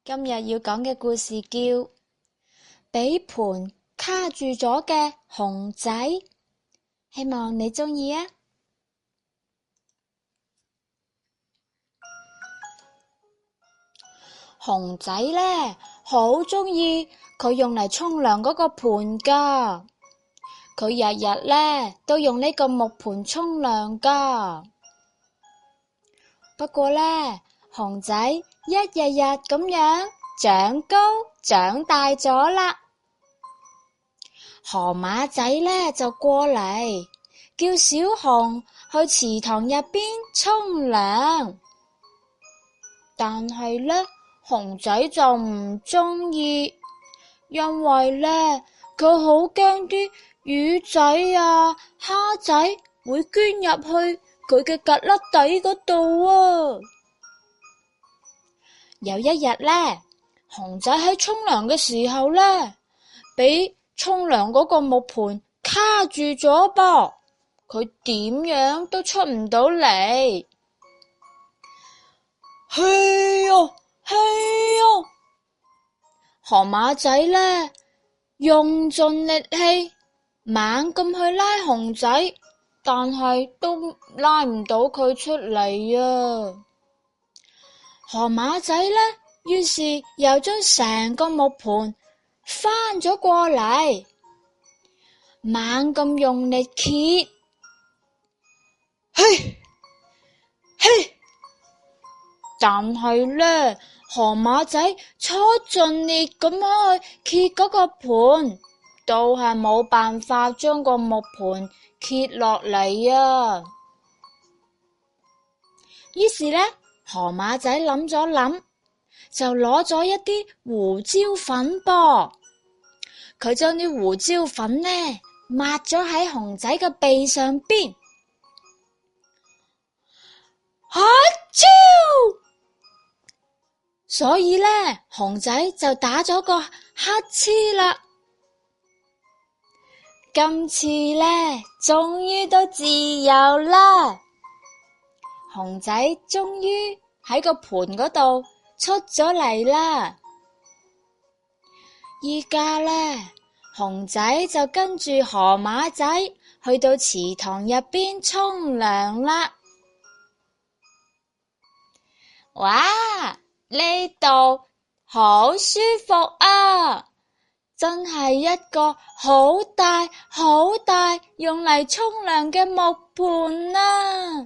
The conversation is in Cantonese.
今日要講嘅故事叫俾盆卡住咗嘅熊仔，希望你鍾意啊！熊仔呢，好鍾意佢用嚟沖涼嗰個盆㗎，佢日日呢都用呢個木盆沖涼㗎。不過呢，熊仔一日日咁樣長高長大咗啦。河馬仔呢就過嚟叫小熊去池塘入邊沖涼，但係呢，熊仔就唔鍾意，因為呢，佢好驚啲魚仔啊蝦仔會捐入去佢嘅胳肋底嗰度啊。有一日呢，熊仔喺沖涼嘅時候呢，俾沖涼嗰個木盆卡住咗噃，佢點樣都出唔到嚟。嘿喲嘿喲，河馬仔呢，用盡力氣猛咁去拉熊仔，但係都拉唔到佢出嚟啊。河馬仔呢，於是又將成個木盆翻咗過嚟，猛咁用力揭，嘿嘿，但係呢，河馬仔出盡力咁樣去揭嗰個盆，都係冇辦法將個木盆揭落嚟啊。於是呢，河馬仔諗咗諗，就攞咗一啲胡椒粉噃，佢將啲胡椒粉呢抹咗喺熊仔嘅鼻上邊，哈啾！所以呢，熊仔就打咗個乞嗤啦。今次呢，終於都自由啦。熊仔終於喺個盆嗰度出咗嚟啦。依家呢，熊仔就跟住河馬仔去到池塘入邊沖涼啦。哇！呢度好舒服啊，真係一個好大好大用嚟沖涼嘅木盆啊！